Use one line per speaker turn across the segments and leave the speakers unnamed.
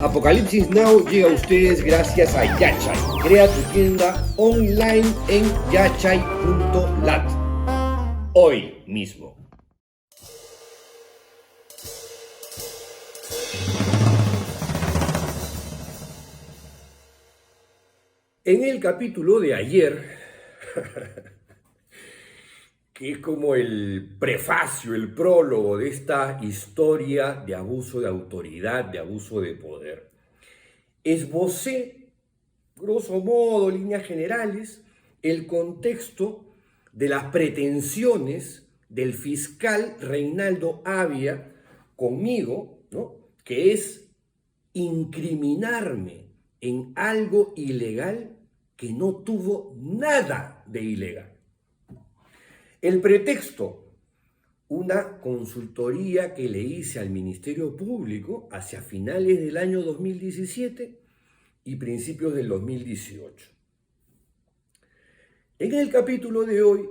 Apocalipsis Now llega a ustedes gracias a Yachay. Crea tu tienda online en yachay.lat. Hoy mismo. En el capítulo de ayer, que es como el prefacio, el prólogo de esta historia de abuso de autoridad, de abuso de poder, esbocé, grosso modo, líneas generales, el contexto de las pretensiones del fiscal Reinaldo Avia conmigo, ¿no? Que es incriminarme en algo ilegal que no tuvo nada de ilegal. El pretexto, una consultoría que le hice al Ministerio Público hacia finales del año 2017 y principios del 2018. En el capítulo de hoy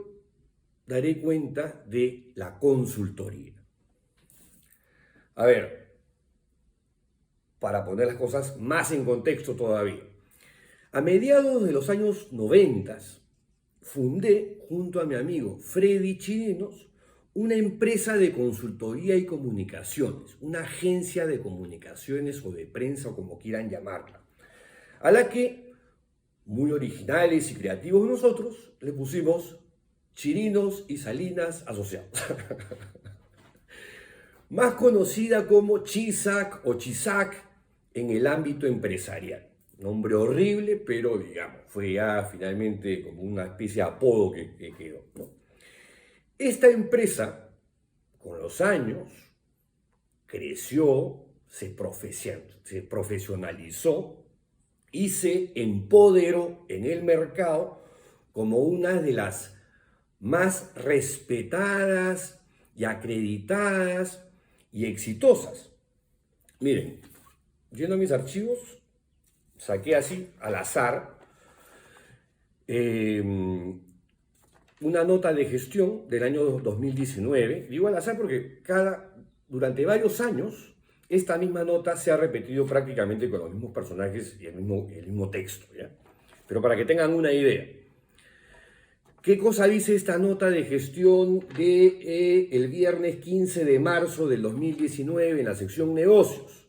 daré cuenta de la consultoría. A ver, para poner las cosas más en contexto todavía. A mediados de los años 90, fundé junto a mi amigo Freddy Chirinos una empresa de consultoría y comunicaciones, una agencia de comunicaciones o de prensa o como quieran llamarla, a la que, muy originales y creativos nosotros, le pusimos Chirinos y Salinas Asociados. Más conocida como Chisac o Chisac en el ámbito empresarial. Nombre horrible, pero digamos, fue ya finalmente como una especie de apodo que quedó, ¿no? Esta empresa, con los años, creció, se profesionalizó y se empoderó en el mercado como una de las más respetadas y acreditadas y exitosas. Miren, yendo a mis archivos, saqué así, al azar, una nota de gestión del año 2019. Digo al azar porque durante varios años esta misma nota se ha repetido prácticamente con los mismos personajes y el mismo texto, ¿ya? Pero para que tengan una idea. ¿Qué cosa dice esta nota de gestión de el viernes 15 de marzo del 2019 en la sección negocios?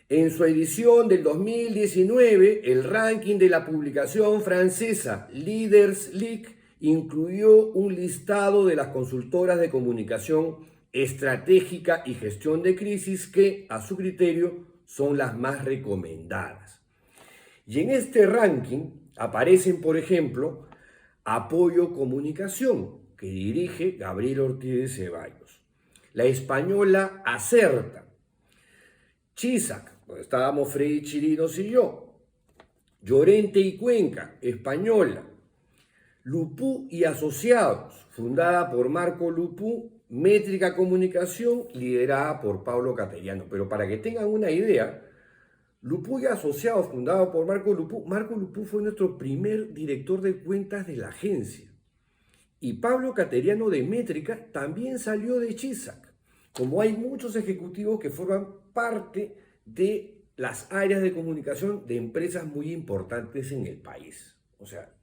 En su edición del 2019, el ranking de la publicación francesa Leaders League incluyó un listado de las consultoras de comunicación estratégica y gestión de crisis que, a su criterio, son las más recomendadas. Y en este ranking aparecen, por ejemplo, Apoyo Comunicación, que dirige Gabriel Ortiz de Ceballos, la española Acerta, Chisac, donde estábamos Freddy Chirinos y yo, Llorente y Cuenca, española, Lupú y Asociados, fundada por Marco Lupú, Métrica Comunicación, liderada por Pablo Cateriano. Pero para que tengan una idea, Lupú y Asociados, fundado por Marco Lupú fue nuestro primer director de cuentas de la agencia. Y Pablo Cateriano de Métrica también salió de Chisac. Como hay muchos ejecutivos que forman parte de las áreas de comunicación de empresas muy importantes en el país. O sea,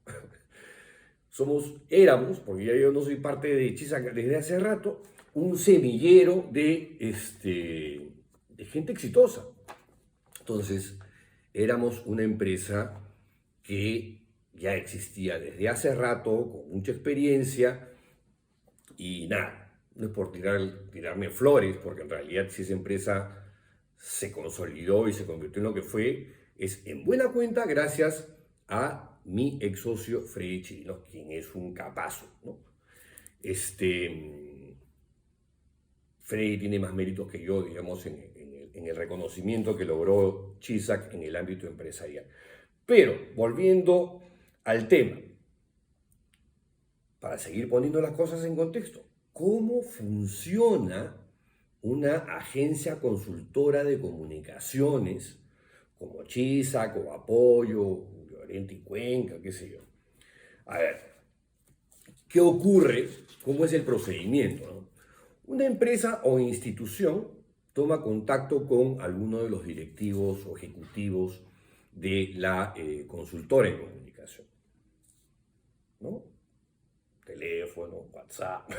éramos, porque ya yo no soy parte de Chisac desde hace rato, un semillero de gente exitosa. Entonces, éramos una empresa que ya existía desde hace rato, con mucha experiencia, y nada, no es por tirarme flores, porque en realidad si esa empresa se consolidó y se convirtió en lo que fue, es en buena cuenta gracias a mi ex socio Freddy Chirinos, quien es un capazo, ¿no? Freddy tiene más méritos que yo, digamos, en el reconocimiento que logró Chisac en el ámbito empresarial. Pero, volviendo al tema, para seguir poniendo las cosas en contexto, ¿cómo funciona una agencia consultora de comunicaciones como Chisac o Apoyo, Llorente y Cuenca, qué sé yo? A ver, ¿qué ocurre? ¿Cómo es el procedimiento, no? Una empresa o institución toma contacto con alguno de los directivos o ejecutivos de la consultora en comunicación, ¿no? Teléfono, WhatsApp.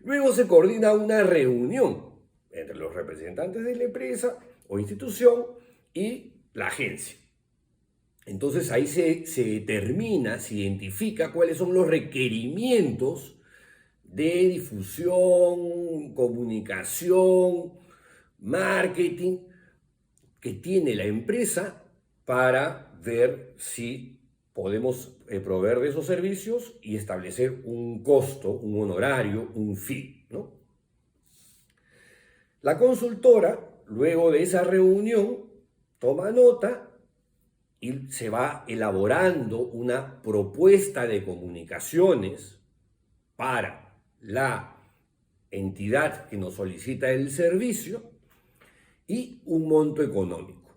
Luego se coordina una reunión entre los representantes de la empresa o institución y la agencia. Entonces ahí se determina, se identifica cuáles son los requerimientos de difusión, comunicación, marketing que tiene la empresa para ver si podemos proveer de esos servicios y establecer un costo, un honorario, un fee, ¿no? La consultora, luego de esa reunión, toma nota y se va elaborando una propuesta de comunicaciones para la entidad que nos solicita el servicio y un monto económico.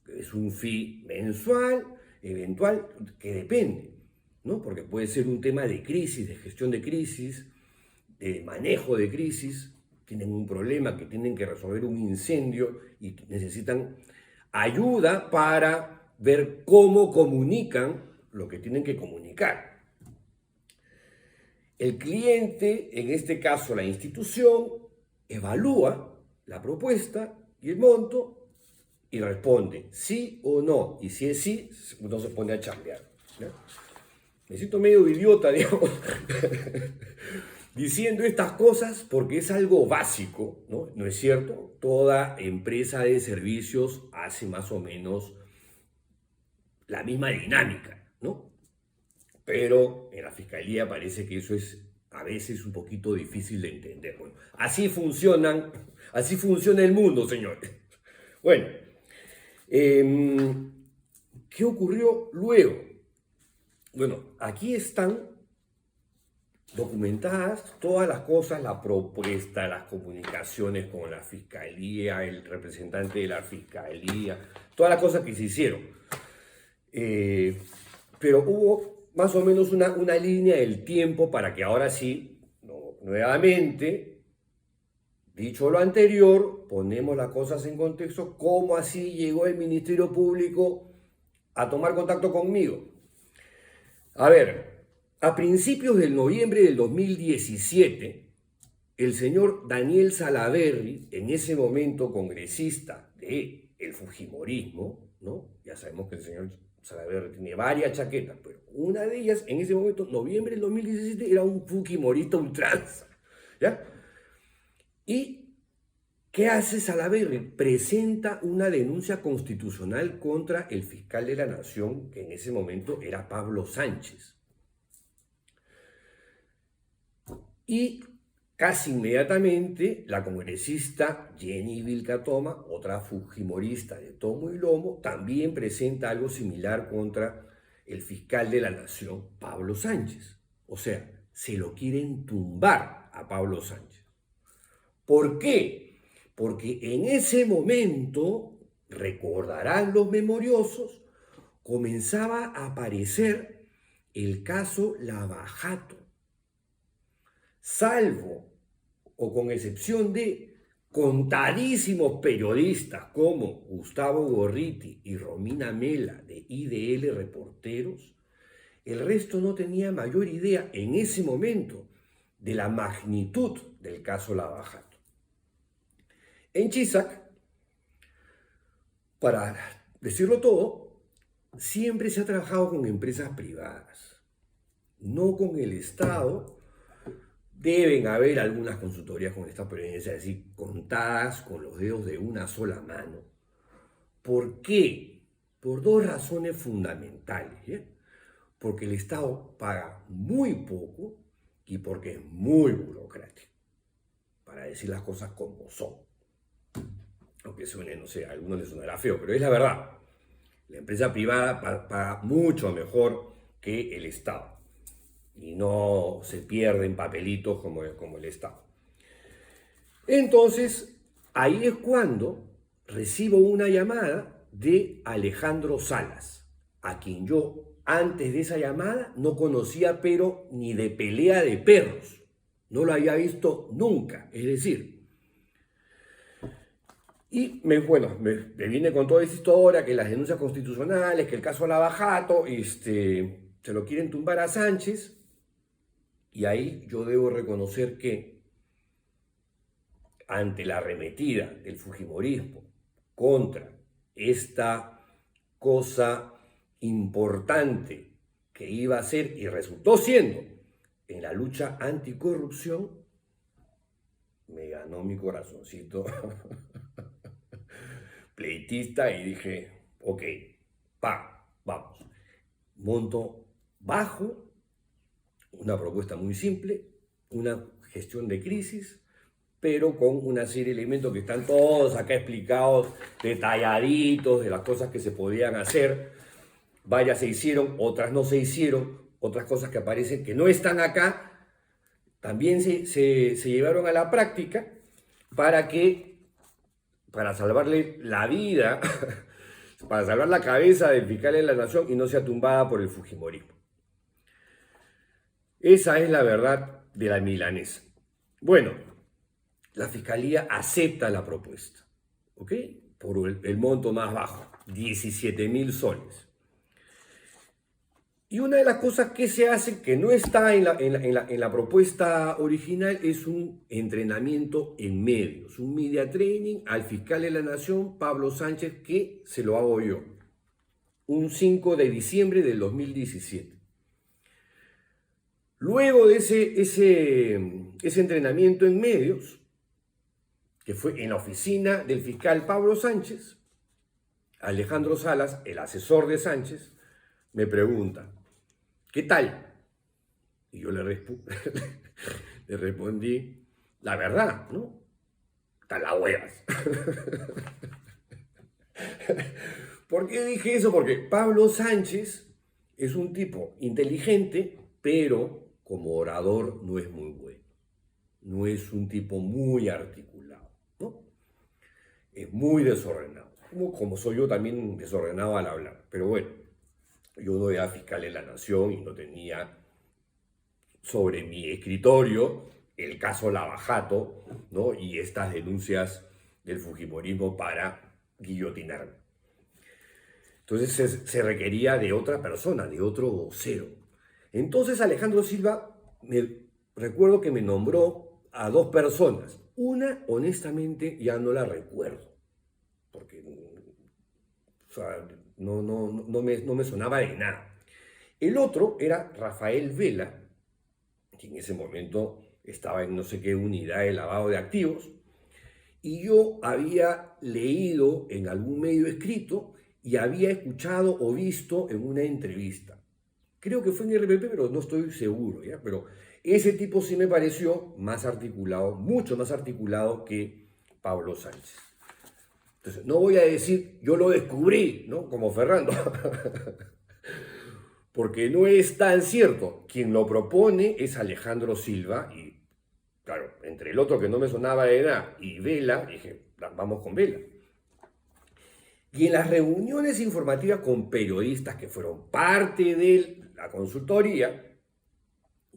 Es un fee mensual, eventual, que depende, ¿no? Porque puede ser un tema de crisis, de gestión de crisis, de manejo de crisis. Tienen un problema, que tienen que resolver un incendio y necesitan ayuda para ver cómo comunican lo que tienen que comunicar. El cliente, en este caso la institución, evalúa la propuesta y el monto y responde sí o no. Y si es sí, uno se pone a chambear, ¿no? Me siento medio idiota, digamos, diciendo estas cosas porque es algo básico, ¿no? ¿No es cierto? Toda empresa de servicios hace más o menos la misma dinámica, ¿no? Pero en la fiscalía parece que eso es a veces un poquito difícil de entender. Bueno, así funciona el mundo, señores. Bueno, ¿qué ocurrió luego? Bueno, aquí están documentadas todas las cosas, la propuesta, las comunicaciones con la fiscalía, el representante de la fiscalía, todas las cosas que se hicieron. Pero hubo más o menos una línea del tiempo para que ahora sí, nuevamente, dicho lo anterior, ponemos las cosas en contexto, cómo así llegó el Ministerio Público a tomar contacto conmigo. A ver, a principios del noviembre del 2017, el señor Daniel Salaverry, en ese momento congresista del fujimorismo, ¿no? Ya sabemos que el señor Salaverry tiene varias chaquetas, pero una de ellas, en ese momento, noviembre del 2017, era un fujimorista ultranza, ¿ya? ¿Y qué hace Salaverry? Presenta una denuncia constitucional contra el fiscal de la Nación, que en ese momento era Pablo Sánchez. Y casi inmediatamente, la congresista Jenny Vilcatoma, otra fujimorista de tomo y lomo, también presenta algo similar contra el fiscal de la Nación, Pablo Sánchez. O sea, se lo quieren tumbar a Pablo Sánchez. ¿Por qué? Porque en ese momento, recordarán los memoriosos, comenzaba a aparecer el caso Lavajato. Salvo o con excepción de contadísimos periodistas como Gustavo Gorriti y Romina Mela de IDL Reporteros, el resto no tenía mayor idea en ese momento de la magnitud del caso Lavajato. En Chisac, para decirlo todo, siempre se ha trabajado con empresas privadas, no con el Estado. Deben haber algunas consultorías con esta experiencia, es decir, contadas con los dedos de una sola mano. ¿Por qué? Por dos razones fundamentales, ¿eh? Porque el Estado paga muy poco y porque es muy burocrático, para decir las cosas como son. Aunque suene, no sé, a algunos les sonará feo, pero es la verdad. La empresa privada paga mucho mejor que el Estado. Y no se pierden papelitos como el Estado. Entonces, ahí es cuando recibo una llamada de Alejandro Salas, a quien yo antes de esa llamada no conocía, pero ni de pelea de perros, no lo había visto nunca. Es decir, y me vine con toda esta historia, que las denuncias constitucionales, que el caso Lavajato, se lo quieren tumbar a Sánchez, y ahí yo debo reconocer que ante la arremetida del fujimorismo contra esta cosa importante que iba a ser y resultó siendo en la lucha anticorrupción, me ganó mi corazoncito pleitista y dije, ok, vamos. Monto bajo, una propuesta muy simple, una gestión de crisis, pero con una serie de elementos que están todos acá explicados, detalladitos, de las cosas que se podían hacer. Varias se hicieron, otras no se hicieron, otras cosas que aparecen que no están acá, también se llevaron a la práctica para salvarle la vida, para salvar la cabeza del fiscal de la nación y no sea tumbada por el fujimorismo. Esa es la verdad de la milanesa. Bueno, la fiscalía acepta la propuesta, ¿ok? Por el monto más bajo, 17.000 soles. Y una de las cosas que se hace, que no está en la propuesta original, es un entrenamiento en medios, un media training al fiscal de la Nación, Pablo Sánchez, que se lo hago yo, un 5 de diciembre del 2017. Luego de ese entrenamiento en medios, que fue en la oficina del fiscal Pablo Sánchez, Alejandro Salas, el asesor de Sánchez, me pregunta, ¿qué tal? Y yo le respondí, la verdad, ¿no? Están las huevas. ¿Por qué dije eso? Porque Pablo Sánchez es un tipo inteligente, pero como orador no es muy bueno. No es un tipo muy articulado, ¿no? Es muy desordenado. Como soy yo también desordenado al hablar. Pero bueno, yo no era fiscal de la Nación y no tenía sobre mi escritorio el caso Lavajato, ¿no? Y estas denuncias del fujimorismo para guillotinarme. Entonces se requería de otra persona, de otro vocero. Entonces Alejandro Silva, recuerdo que me nombró a dos personas. Una, honestamente, ya no la recuerdo, porque o sea, no me sonaba de nada. El otro era Rafael Vela, que en ese momento estaba en no sé qué unidad de lavado de activos, y yo había leído en algún medio escrito y había escuchado o visto en una entrevista. Creo que fue en RPP, pero no estoy seguro, ¿ya? Pero ese tipo sí me pareció más articulado, mucho más articulado que Pablo Sánchez. Entonces, no voy a decir, yo lo descubrí, ¿no? Como Fernando. Porque no es tan cierto. Quien lo propone es Alejandro Silva y, claro, entre el otro que no me sonaba de nada y Vela, dije, vamos con Vela. Y en las reuniones informativas con periodistas que fueron parte de la consultoría,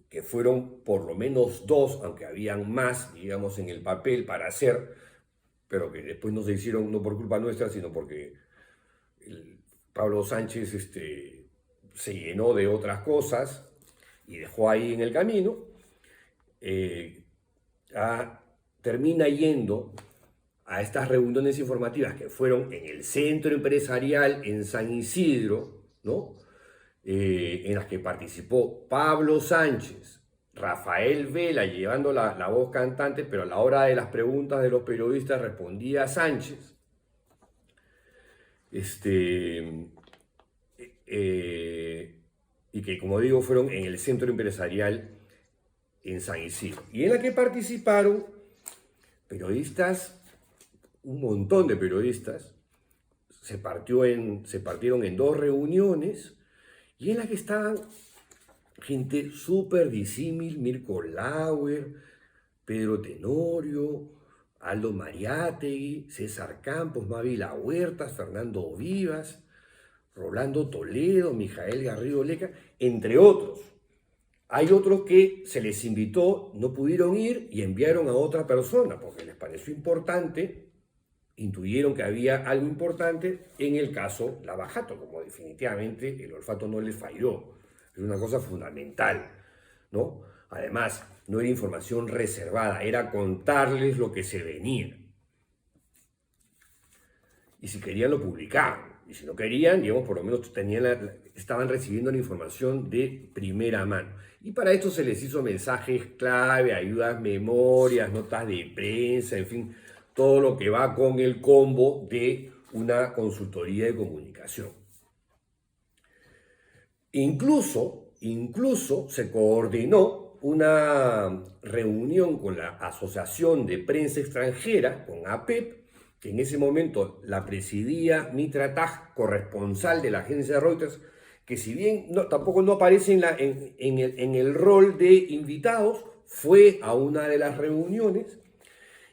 que fueron por lo menos dos, aunque habían más, digamos, en el papel para hacer, pero que después no se hicieron, no por culpa nuestra, sino porque Pablo Sánchez se llenó de otras cosas y dejó ahí en el camino, termina yendo a estas reuniones informativas que fueron en el Centro Empresarial en San Isidro, ¿no? En las que participó Pablo Sánchez, Rafael Vela llevando la voz cantante, pero a la hora de las preguntas de los periodistas respondía Sánchez. Y que, como digo, fueron en el Centro Empresarial en San Isidro. Y en la que participaron periodistas, un montón de periodistas, se partieron en dos reuniones, y en la que estaban gente súper disímil, Mirko Lauer, Pedro Tenorio, Aldo Mariátegui, César Campos, Mávila Huertas, Fernando Vivas, Rolando Toledo, Mijael Garrido Leca, entre otros. Hay otros que se les invitó, no pudieron ir y enviaron a otra persona porque les pareció importante, intuyeron que había algo importante. En el caso Lava Jato, como definitivamente el olfato no les falló. Es una cosa fundamental, ¿no? Además, no era información reservada, era contarles lo que se venía. Y si querían lo publicaban. Y si no querían, digamos, por lo menos estaban recibiendo la información de primera mano. Y para esto se les hizo mensajes clave, ayudas, memorias, notas de prensa, en fin, todo lo que va con el combo de una consultoría de comunicación. Incluso se coordinó una reunión con la Asociación de Prensa Extranjera, con APEP, que en ese momento la presidía Mitra Taj, corresponsal de la agencia Reuters, que si bien tampoco no aparece en el rol de invitados, fue a una de las reuniones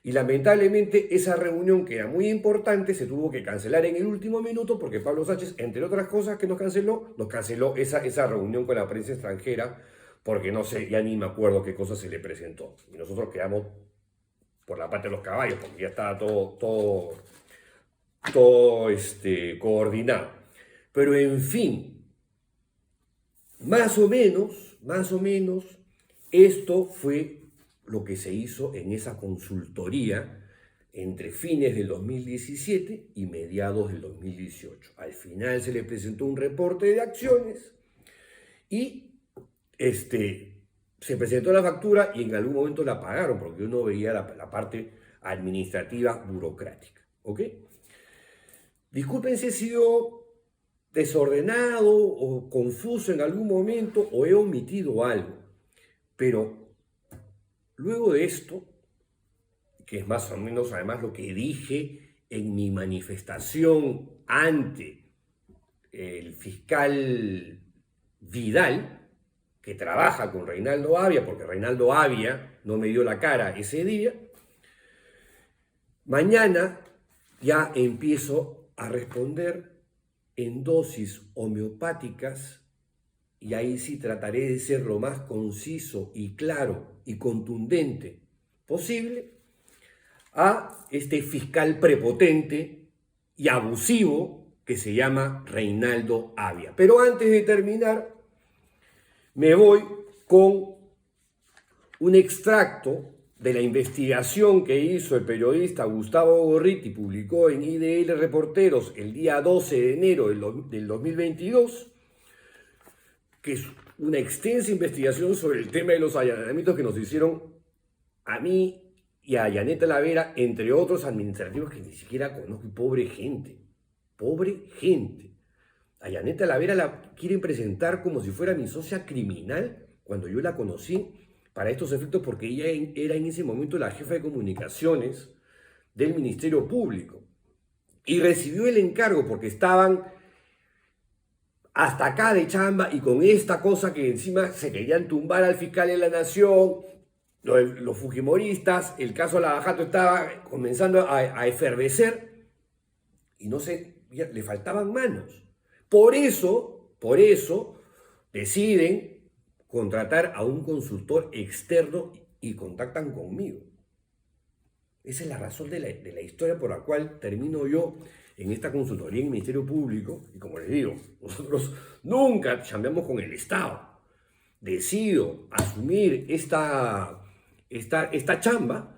y lamentablemente esa reunión, que era muy importante, se tuvo que cancelar en el último minuto porque Pablo Sánchez, entre otras cosas que nos canceló esa reunión con la prensa extranjera porque no sé, ya ni me acuerdo qué cosa se le presentó. Y nosotros quedamos por la parte de los caballos porque ya estaba todo coordinado. Pero en fin, más o menos, esto fue lo que se hizo en esa consultoría entre fines del 2017 y mediados del 2018. Al final se le presentó un reporte de acciones y se presentó la factura y en algún momento la pagaron porque uno veía la parte administrativa burocrática. ¿Ok? Disculpen si he sido desordenado o confuso en algún momento o he omitido algo, pero luego de esto, que es más o menos además lo que dije en mi manifestación ante el fiscal Vidal, que trabaja con Reinaldo Avia, porque Reinaldo Avia no me dio la cara ese día, mañana ya empiezo a responder en dosis homeopáticas, y ahí sí trataré de ser lo más conciso y claro y contundente posible, a este fiscal prepotente y abusivo que se llama Reinaldo Avia. Pero antes de terminar, me voy con un extracto de la investigación que hizo el periodista Gustavo Gorriti, publicó en IDL Reporteros el día 12 de enero del 2022, que es una extensa investigación sobre el tema de los allanamientos que nos hicieron a mí y a Yaneta Talavera, entre otros administrativos que ni siquiera conozco. Pobre gente. A Yaneta Talavera la quieren presentar como si fuera mi socia criminal cuando yo la conocí para estos efectos, porque ella era en ese momento la jefa de comunicaciones del Ministerio Público y recibió el encargo porque estaban hasta acá de chamba y con esta cosa que encima se querían tumbar al fiscal de la Nación, los fujimoristas, el caso Lava Jato estaba comenzando a efervecer y no sé, ya le faltaban manos. Por eso deciden contratar a un consultor externo y contactan conmigo. Esa es la razón de la historia por la cual termino yo en esta consultoría en el Ministerio Público. Y como les digo, nosotros nunca chambeamos con el Estado. Decido asumir esta chamba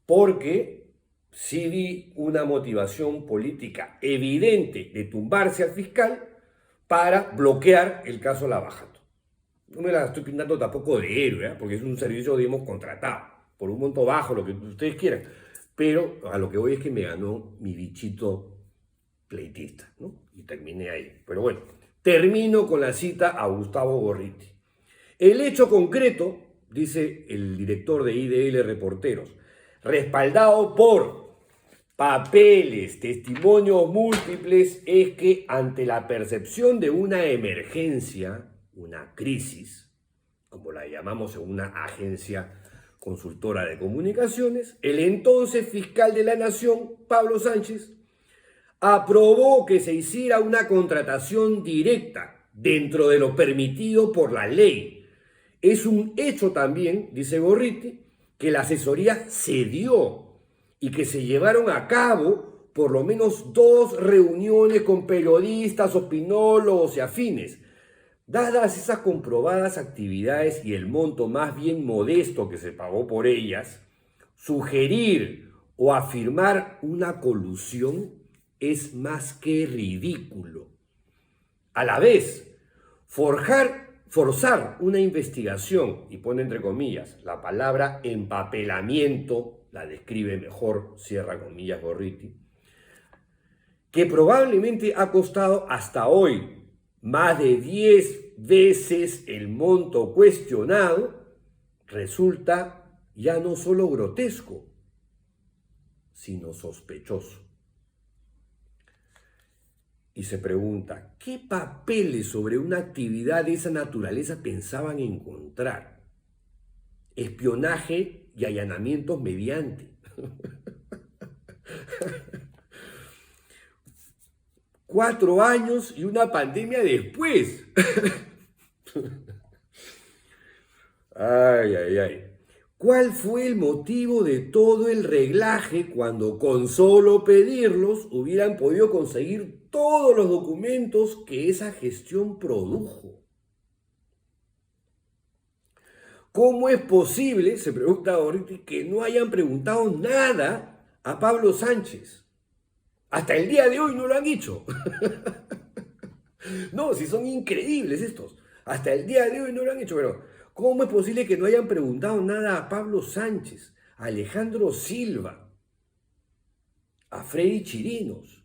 porque sí vi una motivación política evidente de tumbarse al fiscal para bloquear el caso Lava Jato. No me la estoy pintando tampoco de héroe, porque es un servicio, digamos, contratado por un monto bajo, lo que ustedes quieran. Pero a lo que voy es que me ganó mi bichito pleitista, ¿no? Y terminé ahí. Pero bueno, termino con la cita a Gustavo Gorriti. El hecho concreto, dice el director de IDL Reporteros, respaldado por papeles, testimonios múltiples, es que ante la percepción de una emergencia, una crisis, como la llamamos en una agencia consultora de comunicaciones, el entonces fiscal de la Nación, Pablo Sánchez, aprobó que se hiciera una contratación directa dentro de lo permitido por la ley Es un hecho también, dice Gorriti, que la asesoría se dio y que se llevaron a cabo por lo menos 2 reuniones con periodistas, opinólogos y afines. Dadas esas comprobadas actividades y el monto más bien modesto que se pagó por ellas, sugerir o afirmar una colusión es más que ridículo. A la vez, forzar una investigación, y pone entre comillas, la palabra empapelamiento, la describe mejor, cierra comillas Gorriti, que probablemente ha costado hasta hoy más de 10 veces el monto cuestionado, resulta ya no solo grotesco, sino sospechoso. Y se pregunta, ¿qué papeles sobre una actividad de esa naturaleza pensaban encontrar? Espionaje y allanamientos mediante. 4 años y una pandemia después. Ay, ay, ay. ¿Cuál fue el motivo de todo el reglaje cuando con solo pedirlos hubieran podido conseguir todos los documentos que esa gestión produjo? ¿Cómo es posible, se pregunta Gorriti, que no hayan preguntado nada a Pablo Sánchez? Hasta el día de hoy no lo han dicho. No, si son increíbles estos. Hasta el día de hoy no lo han hecho, pero ¿cómo es posible que no hayan preguntado nada a Pablo Sánchez, a Alejandro Silva, a Freddy Chirinos?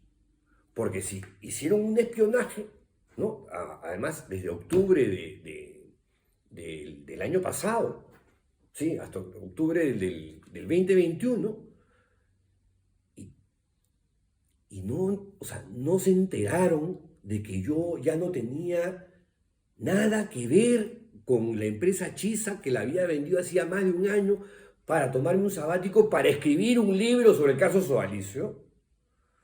Porque si hicieron un espionaje, ¿no? Además, desde octubre del año pasado, ¿sí? Hasta octubre del 2021, y no, o sea, no se enteraron de que yo ya no tenía nada que ver con la empresa Chisa, que la había vendido hacía más de un año para tomarme un sabático para escribir un libro sobre el caso Sodalicio.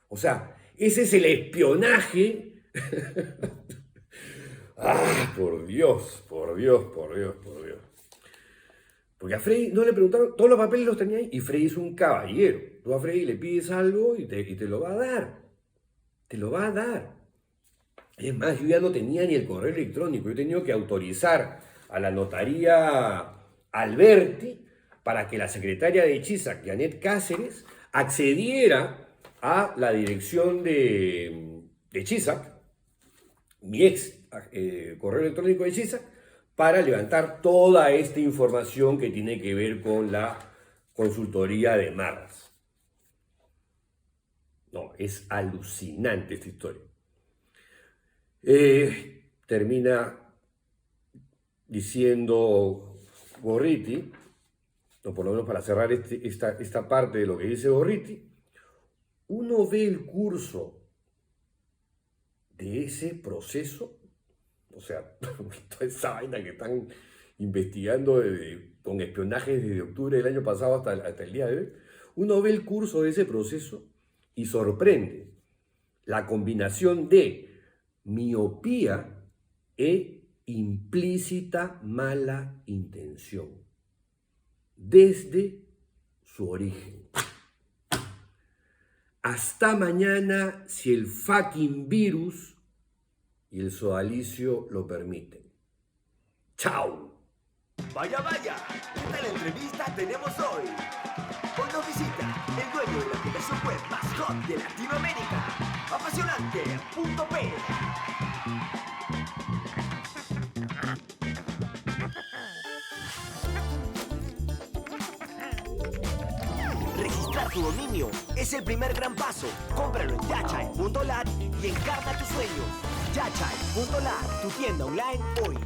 O sea, ese es el espionaje. Por Dios, por Dios, por Dios, por Dios. Porque a Freddy no le preguntaron, todos los papeles los tenía ahí, y Freddy es un caballero. Tú a Freddy le pides algo y te lo va a dar. Te lo va a dar. Es más, yo ya no tenía ni el correo electrónico. Yo he tenido que autorizar a la notaría Alberti para que la secretaria de Chisac, Janet Cáceres, accediera a la dirección de Chisac, mi ex correo electrónico de Chisac, para levantar toda esta información que tiene que ver con la consultoría de Marras. No, es alucinante esta historia. Termina diciendo Gorriti, o por lo menos para cerrar esta parte de lo que dice Gorriti, uno ve el curso de ese proceso, o sea, toda esa vaina que están investigando con espionaje desde octubre del año pasado hasta el día de hoy, uno ve el curso de ese proceso y sorprende la combinación de miopía e implícita mala intención desde su origen. Hasta mañana si el fucking virus y el sodalicio lo permiten. ¡Chao!
Vaya, vaya, ¿qué tal entrevista tenemos hoy? Hoy nos visita el dueño de la aplicación web más hot de Latinoamérica, apasionante.p. Registrar tu dominio es el primer gran paso. Cómpralo en yachai.lat y encarna tus sueños. Yachai.lat, tu tienda online hoy.